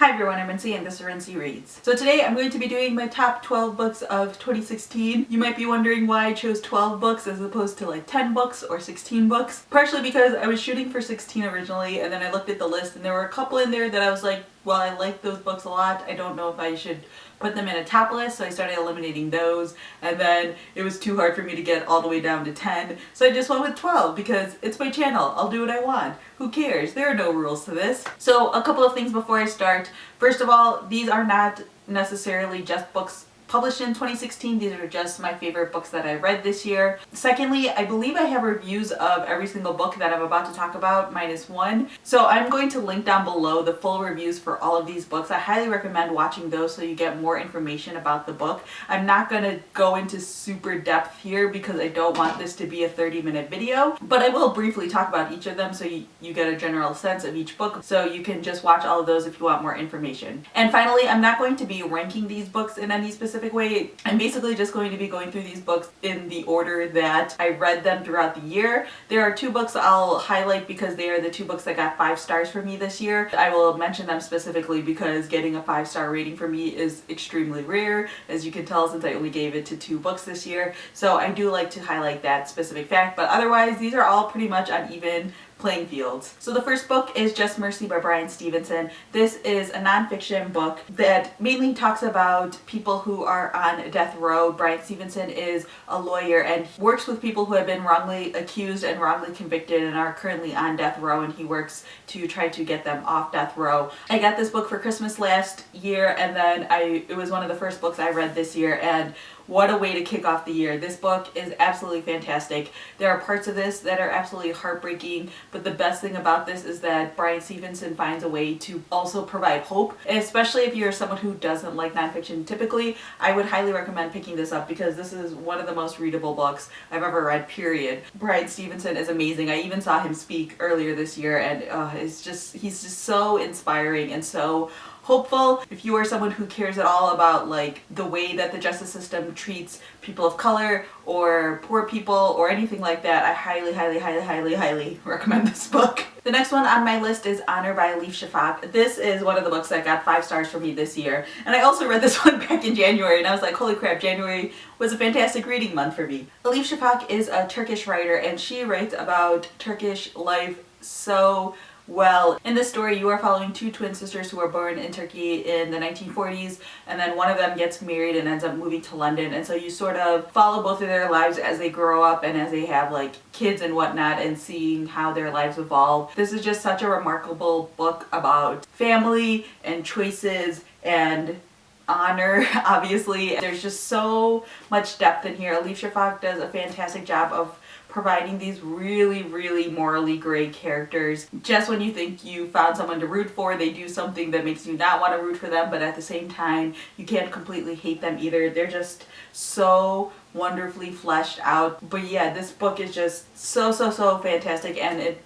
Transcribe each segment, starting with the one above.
Hi everyone, I'm Rincey and this is Rincey Reads. So today I'm going to be doing my top 12 books of 2016. You might be wondering why I chose 12 books as opposed to like 10 books or 16 books. Partially because I was shooting for 16 originally, and then I looked at the list and there were a couple in there that I was like, well, I like those books a lot. I don't know if I should put them in a top list, so I started eliminating those, and then it was too hard for me to get all the way down to 10, so I just went with 12 because it's my channel. I'll do what I want. Who cares? There are no rules to this. So a couple of things before I start. First of all, these are not necessarily just books published in 2016. These are just my favorite books that I read this year. Secondly, I believe I have reviews of every single book that I'm about to talk about, minus one. So I'm going to link down below the full reviews for all of these books. I highly recommend watching those so you get more information about the book. I'm not going to go into super depth here because I don't want this to be a 30-minute video, but I will briefly talk about each of them so you get a general sense of each book, so you can just watch all of those if you want more information. And finally, I'm not going to be ranking these books in any specific way. I'm basically just going to be going through these books in the order that I read them throughout the year. There are two books I'll highlight because they are the two books that got 5 stars for me this year. I will mention them specifically because getting a 5-star rating for me is extremely rare, as you can tell since I only gave it to 2 books this year. So I do like to highlight that specific fact, but otherwise these are all pretty much on even playing fields. So the first book is Just Mercy by Bryan Stevenson. This is a nonfiction book that mainly talks about people who are on death row. Bryan Stevenson is a lawyer and works with people who have been wrongly accused and wrongly convicted and are currently on death row, and he works to try to get them off death row. I got this book for Christmas last year, and then it was one of the first books I read this year, and what a way to kick off the year. This book is absolutely fantastic. There are parts of this that are absolutely heartbreaking, but the best thing about this is that Bryan Stevenson finds a way to also provide hope, and especially if you're someone who doesn't like nonfiction typically, I would highly recommend picking this up because this is one of the most readable books I've ever read, period. Bryan Stevenson is amazing. I even saw him speak earlier this year, and he's just so inspiring and so hopeful. If you are someone who cares at all about like the way that the justice system treats people of color or poor people or anything like that, I highly recommend this book. The next one on my list is Honor by Elif Shafak. This is one of the books that got 5 stars for me this year, and I also read this one back in January, and I was like, holy crap, January was a fantastic reading month for me. Elif Shafak is a Turkish writer, and she writes about Turkish life so well. In this story, you are following 2 twin sisters who were born in Turkey in the 1940s, and then one of them gets married and ends up moving to London, and so you sort of follow both of their lives as they grow up and as they have like kids and whatnot, and seeing how their lives evolve. This is just such a remarkable book about family and choices and honor. Obviously, there's just so much depth in here. Elif Shafak does a fantastic job of providing these really morally gray characters. Just when you think you found someone to root for, they do something that makes you not want to root for them, but at the same time you can't completely hate them either. They're just so wonderfully fleshed out. But yeah, this book is just so fantastic, and it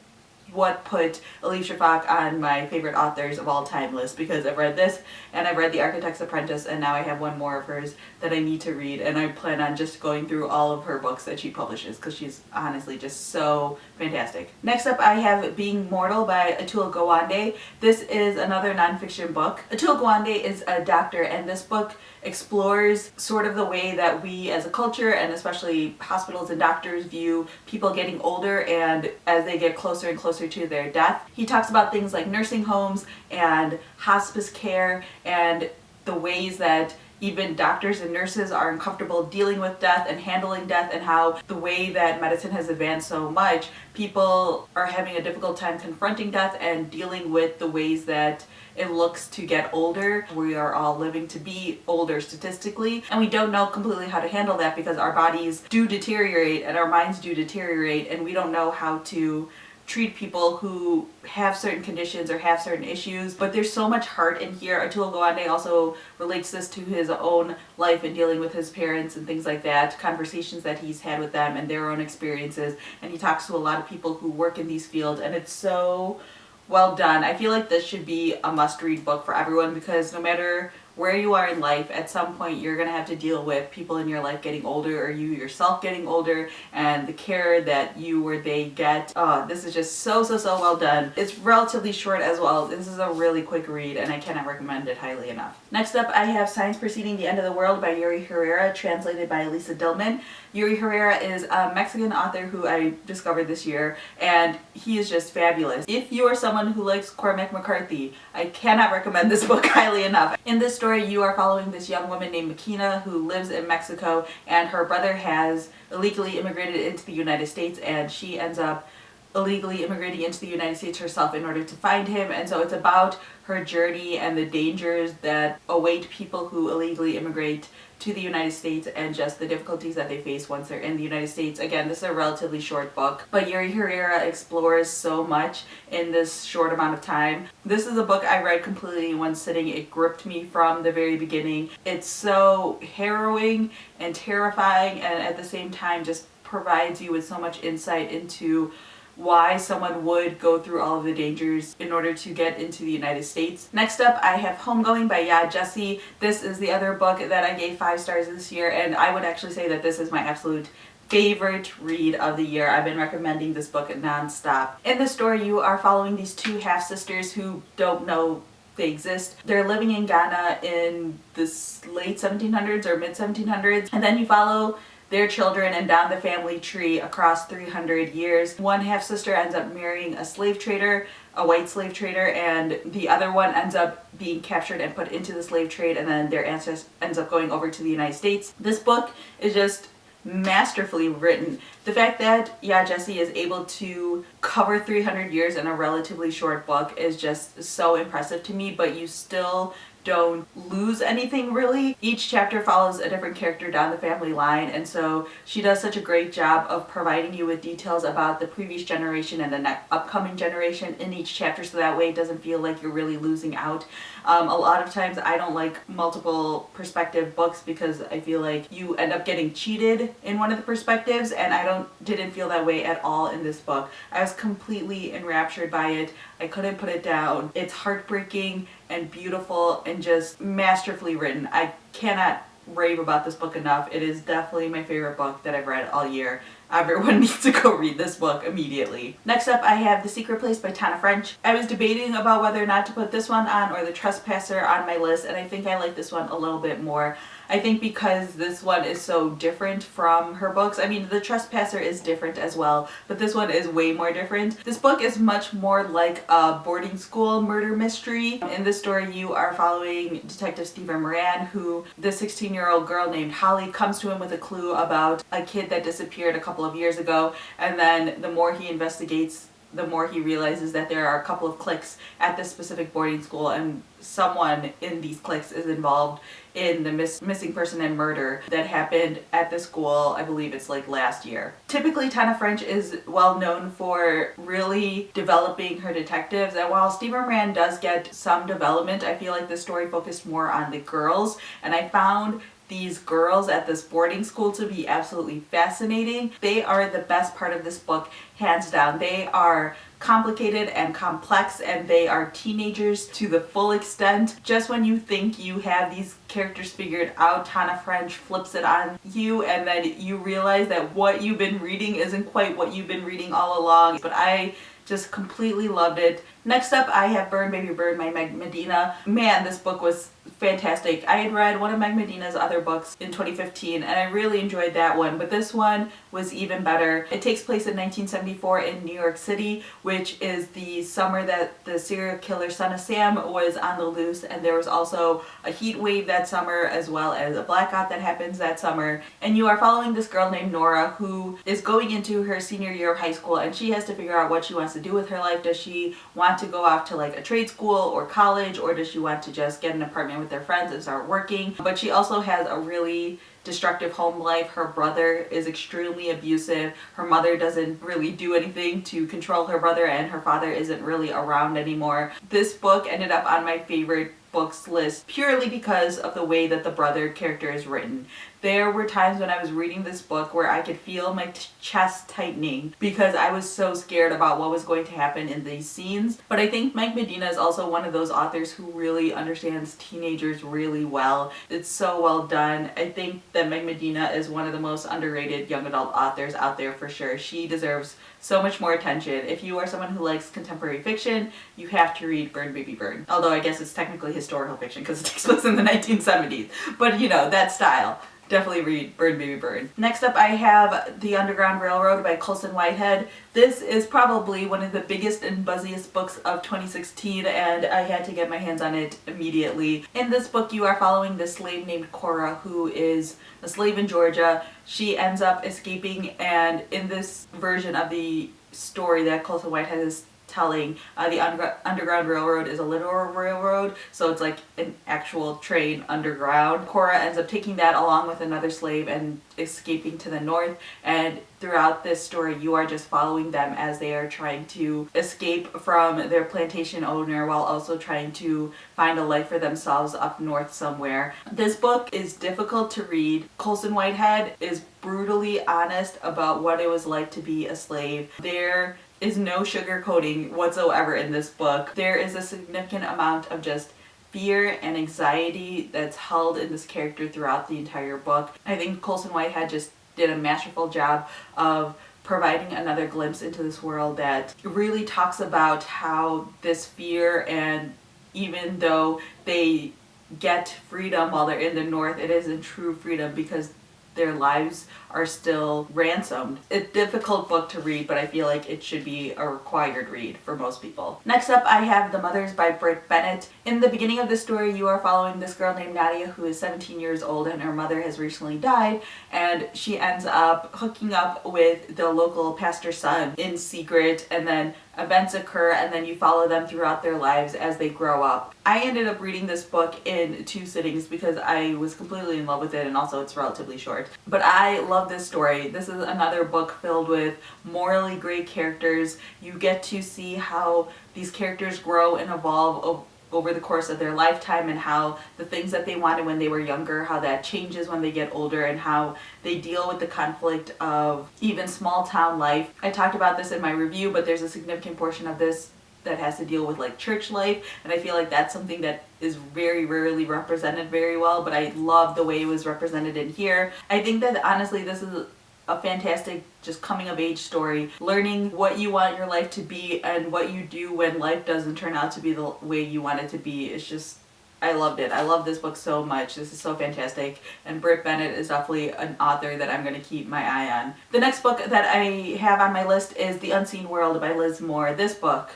what put Elif Shafak on my favorite authors of all time list, because I've read this and I've read The Architect's Apprentice, and now I have one more of hers that I need to read, and I plan on just going through all of her books that she publishes because she's honestly just so fantastic. Next up, I have Being Mortal by Atul Gawande. This is another nonfiction book. Atul Gawande is a doctor, and this book explores sort of the way that we as a culture, and especially hospitals and doctors, view people getting older and as they get closer and closer to their death. He talks about things like nursing homes and hospice care and the ways that even doctors and nurses are uncomfortable dealing with death and handling death, and how the way that medicine has advanced so much, people are having a difficult time confronting death and dealing with the ways that it looks to get older. We are all living to be older statistically, and we don't know completely how to handle that because our bodies do deteriorate and our minds do deteriorate, and we don't know how to treat people who have certain conditions or have certain issues. But there's so much heart in here. Atul Gawande also relates this to his own life and dealing with his parents and things like that, conversations that he's had with them and their own experiences, and he talks to a lot of people who work in these fields, and it's so well done. I feel like this should be a must-read book for everyone because no matter where you are in life, at some point you're going to have to deal with people in your life getting older, or you yourself getting older, and the care that you or they get. This is just so well done. It's relatively short as well. This is a really quick read and I cannot recommend it highly enough. Next up, I have Signs Preceding the End of the World by Yuri Herrera, translated by Elisa Dillman. Yuri Herrera is a Mexican author who I discovered this year, and he is just fabulous. If you are someone who likes Cormac McCarthy, I cannot recommend this book highly enough. In this story, you are following this young woman named Makina who lives in Mexico, and her brother has illegally immigrated into the United States, and she ends up illegally immigrating into the United States herself in order to find him. And so it's about her journey and the dangers that await people who illegally immigrate to the United States, and just the difficulties that they face once they're in the United States. Again, this is a relatively short book, but Yuri Herrera explores so much in this short amount of time. This is a book I read completely in one sitting. It gripped me from the very beginning. It's so harrowing and terrifying, and at the same time just provides you with so much insight into why someone would go through all of the dangers in order to get into the United States. Next up, I have Homegoing by Ya Jessie. This is the other book that I gave 5 stars this year, and I would actually say that this is my absolute favorite read of the year. I've been recommending this book non-stop. In the story, you are following these 2 half-sisters who don't know they exist. They're living in Ghana in the late 1700s or mid 1700s, and then you follow their children and down the family tree across 300 years. One half-sister ends up marrying a slave trader, a white slave trader, and the other one ends up being captured and put into the slave trade, and then their ancestor ends up going over to the United States. This book is just masterfully written. The fact that Ya Jessie is able to cover 300 years in a relatively short book is just so impressive to me, but you still don't lose anything really. Each chapter follows a different character down the family line, and so she does such a great job of providing you with details about the previous generation and the upcoming generation in each chapter, so that way it doesn't feel like you're really losing out. A lot of times I don't like multiple perspective books because I feel like you end up getting cheated in one of the perspectives, and I didn't feel that way at all in this book. I was completely enraptured by it. I couldn't put it down. It's heartbreaking and beautiful and just masterfully written. I cannot rave about this book enough. It is definitely my favorite book that I've read all year. Everyone needs to go read this book immediately. Next up, I have The Secret Place by Tana French. I was debating about whether or not to put this one on or The Trespasser on my list, and I think I like this one a little bit more. I think because this one is so different from her books. I mean, The Trespasser is different as well, but this one is way more different. This book is much more like a boarding school murder mystery. In this story, you are following Detective Stephen Moran, who the 16-year-old girl named Holly comes to him with a clue about a kid that disappeared a couple of years ago, and then the more he investigates, the more he realizes that there are a couple of cliques at this specific boarding school, and someone in these cliques is involved in the missing person and murder that happened at the school. I believe it's like last year. Typically, Tana French is well known for really developing her detectives, and while Stephen Moran does get some development, I feel like this story focused more on the girls, and I found these girls at this boarding school to be absolutely fascinating. They are the best part of this book, hands down. They are complicated and complex, and they are teenagers to the full extent. Just when you think you have these characters figured out, Tana French flips it on you, and then you realize that what you've been reading isn't quite what you've been reading all along. But I just completely loved it. Next up, I have Burn Baby Burn by Meg Medina. Man, this book was fantastic. I had read one of Meg Medina's other books in 2015, and I really enjoyed that one, but this one was even better. It takes place in 1974 in New York City, which is the summer that the serial killer Son of Sam was on the loose, and there was also a heat wave that summer as well as a blackout that happens that summer. And you are following this girl named Nora who is going into her senior year of high school, and she has to figure out what she wants to do with her life. Does she want to go off to like a trade school or college, or does she want to just get an apartment with their friends and start working? But she also has a really destructive home life. Her brother is extremely abusive. Her mother doesn't really do anything to control her brother, and her father isn't really around anymore. This book ended up on my favorite books list purely because of the way that the brother character is written. There were times when I was reading this book where I could feel my chest tightening because I was so scared about what was going to happen in these scenes. But I think Mike Medina is also one of those authors who really understands teenagers really well. It's so well done. I think that Mike Medina is one of the most underrated young adult authors out there for sure. She deserves so much more attention. If you are someone who likes contemporary fiction, you have to read Burn Baby Burn. Although I guess it's technically historical fiction because it takes place in the 1970s. But you know, that style. Definitely read Burn Baby Burn. Next up I have The Underground Railroad by Colson Whitehead. This is probably one of the biggest and buzziest books of 2016, and I had to get my hands on it immediately. In this book you are following this slave named Cora who is a slave in Georgia. She ends up escaping, and in this version of the story that Colson Whitehead is telling, the Underground Railroad is a literal railroad, so it's like an actual train underground. Cora ends up taking that along with another slave and escaping to the north, and throughout this story you are just following them as they are trying to escape from their plantation owner while also trying to find a life for themselves up north somewhere. This book is difficult to read. Colson Whitehead is brutally honest about what it was like to be a slave. There is no sugarcoating whatsoever in this book. There is a significant amount of just fear and anxiety that's held in this character throughout the entire book. I think Colson Whitehead just did a masterful job of providing another glimpse into this world that really talks about how this fear, and even though they get freedom while they're in the north, it isn't true freedom because their lives are still ransomed. It's a difficult book to read, but I feel like it should be a required read for most people. Next up I have The Mothers by Britt Bennett. In the beginning of the story you are following this girl named Nadia who is 17 years old, and her mother has recently died, and she ends up hooking up with the local pastor's son in secret, and then events occur, and then you follow them throughout their lives as they grow up. I ended up reading this book in 2 sittings because I was completely in love with it, and also it's relatively short. But I love this story. This is another book filled with morally great characters. You get to see how these characters grow and evolve over the course of their lifetime, and how the things that they wanted when they were younger, how that changes when they get older, and how they deal with the conflict of even small town life. I talked about this in my review, but there's a significant portion of this that has to deal with like church life, and I feel like that's something that is very rarely represented very well, but I love the way it was represented in here. I think that honestly this is a fantastic just coming of age story, learning what you want your life to be and what you do when life doesn't turn out to be the way you want it to be. It's just, I loved it. I love this book so much. This is so fantastic, and Britt Bennett is definitely an author that I'm going to keep my eye on. The next book that I have on my list is The Unseen World by Liz Moore. This book,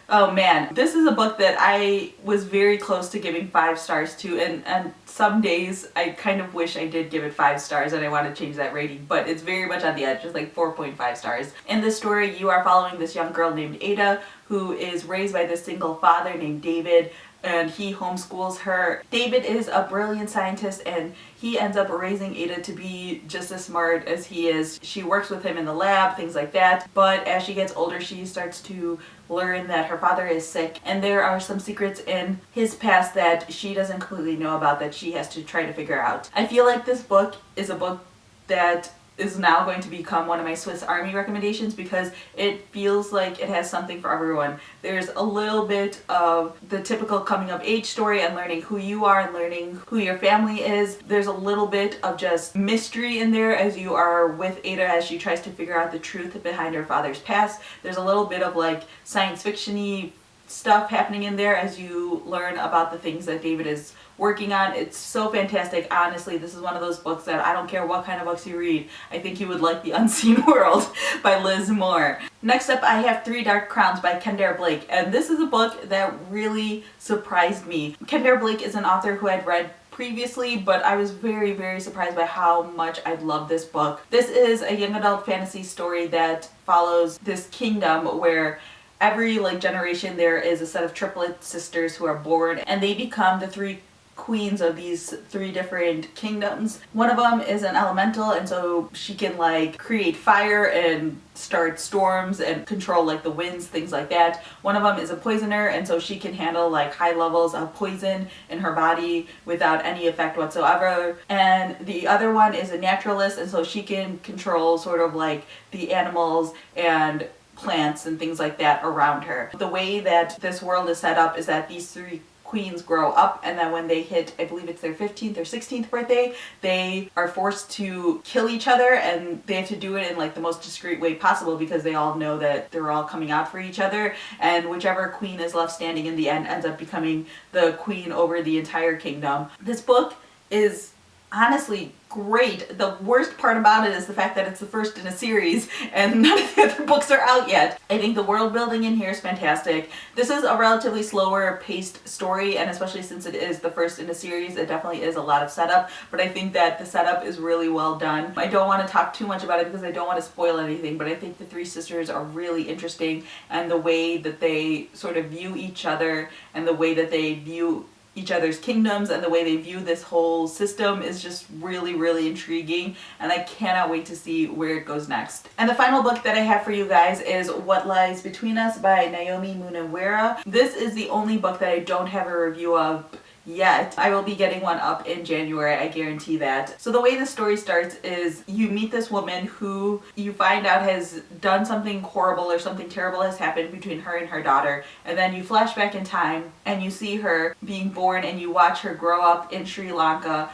oh man, this is a book that I was very close to giving 5 stars to, and some days I kind of wish I did give it 5 stars and I want to change that rating, but it's very much on the edge, just like 4.5 stars. In this story you are following this young girl named Ada who is raised by this single father named David, and he homeschools her. David is a brilliant scientist, and he ends up raising Ada to be just as smart as he is. She works with him in the lab, things like that, but as she gets older she starts to learn that her father is sick, and there are some secrets in his past that she doesn't completely know about that she has to try to figure out. I feel like this book is a book that is now going to become one of my Swiss Army recommendations because it feels like it has something for everyone. There's a little bit of the typical coming of age story and learning who you are and learning who your family is. There's a little bit of just mystery in there as you are with Ada as she tries to figure out the truth behind her father's past. There's a little bit of like science fiction-y stuff happening in there as you learn about the things that David is working on. It's so fantastic. Honestly, this is one of those books that I don't care what kind of books you read, I think you would like The Unseen World by Liz Moore. Next up I have 3 Dark Crowns by Kendare Blake, and this is a book that really surprised me. Kendare Blake is an author who I'd read previously, but I was very, very surprised by how much I love this book. This is a young adult fantasy story that follows this kingdom where every generation there is a set of triplet sisters who are born, and they become the 3 queens of these 3 different kingdoms. One of them is an elemental, and so she can like create fire and start storms and control like the winds, things like that. One of them is a poisoner, and so she can handle like high levels of poison in her body without any effect whatsoever. And the other one is a naturalist, and so she can control sort of like the animals and plants and things like that around her. The way that this world is set up is that these 3 queens grow up, and then when they hit, I believe it's their 15th or 16th birthday, they are forced to kill each other, and they have to do it in like the most discreet way possible because they all know that they're all coming out for each other, and whichever queen is left standing in the end ends up becoming the queen over the entire kingdom. This book is honestly great. The worst part about it is the fact that it's the first in a series and none of the other books are out yet. I think the world building in here is fantastic. This is a relatively slower paced story, and especially since it is the first in a series, it definitely is a lot of setup, but I think that the setup is really well done. I don't want to talk too much about it because I don't want to spoil anything, but I think the 3 sisters are really interesting, and the way that they sort of view each other and the way that they view each other's kingdoms and the way they view this whole system is just really intriguing, and I cannot wait to see where it goes next. And the final book that I have for you guys is What Lies Between Us by Naomi Munaweera. This is the only book that I don't have a review of yet. I will be getting one up in January, I guarantee that. So the way the story starts is you meet this woman who you find out has done something horrible, or something terrible has happened between her and her daughter, and then you flash back in time and you see her being born and you watch her grow up in Sri Lanka.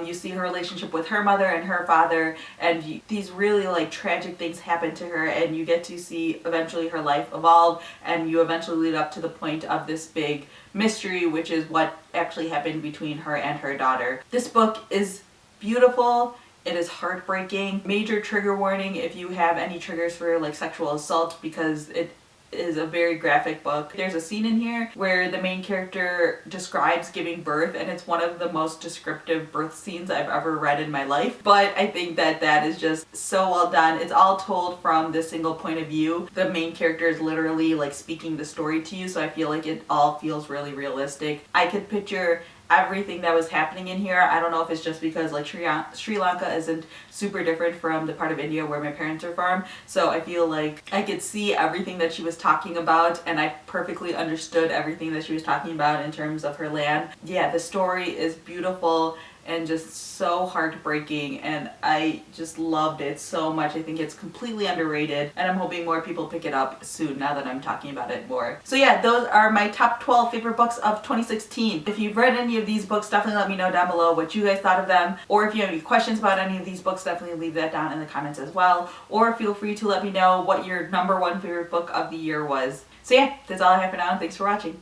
You see her relationship with her mother and her father, and these really like tragic things happen to her, and you get to see eventually her life evolve, and you eventually lead up to the point of this big mystery, which is what actually happened between her and her daughter. This book is beautiful. It is heartbreaking. Major trigger warning if you have any triggers for like sexual assault, because it is a very graphic book. There's a scene in here where the main character describes giving birth, and it's one of the most descriptive birth scenes I've ever read in my life. But I think that that is just so well done. It's all told from this single point of view. The main character is literally like speaking the story to you, so I feel like it all feels really realistic. I could picture everything that was happening in here. I don't know if it's just because like Sri Lanka isn't super different from the part of India where my parents are from, so I feel like I could see everything that she was talking about, and I perfectly understood everything that she was talking about in terms of her land. Yeah, the story is beautiful and just so heartbreaking, and I just loved it so much. I think it's completely underrated, and I'm hoping more people pick it up soon now that I'm talking about it more. So yeah, those are my top 12 favorite books of 2016. If you've read any of these books, definitely let me know down below what you guys thought of them, or if you have any questions about any of these books, definitely leave that down in the comments as well, or feel free to let me know what your #1 favorite book of the year was. So yeah, that's all I have for now, and thanks for watching.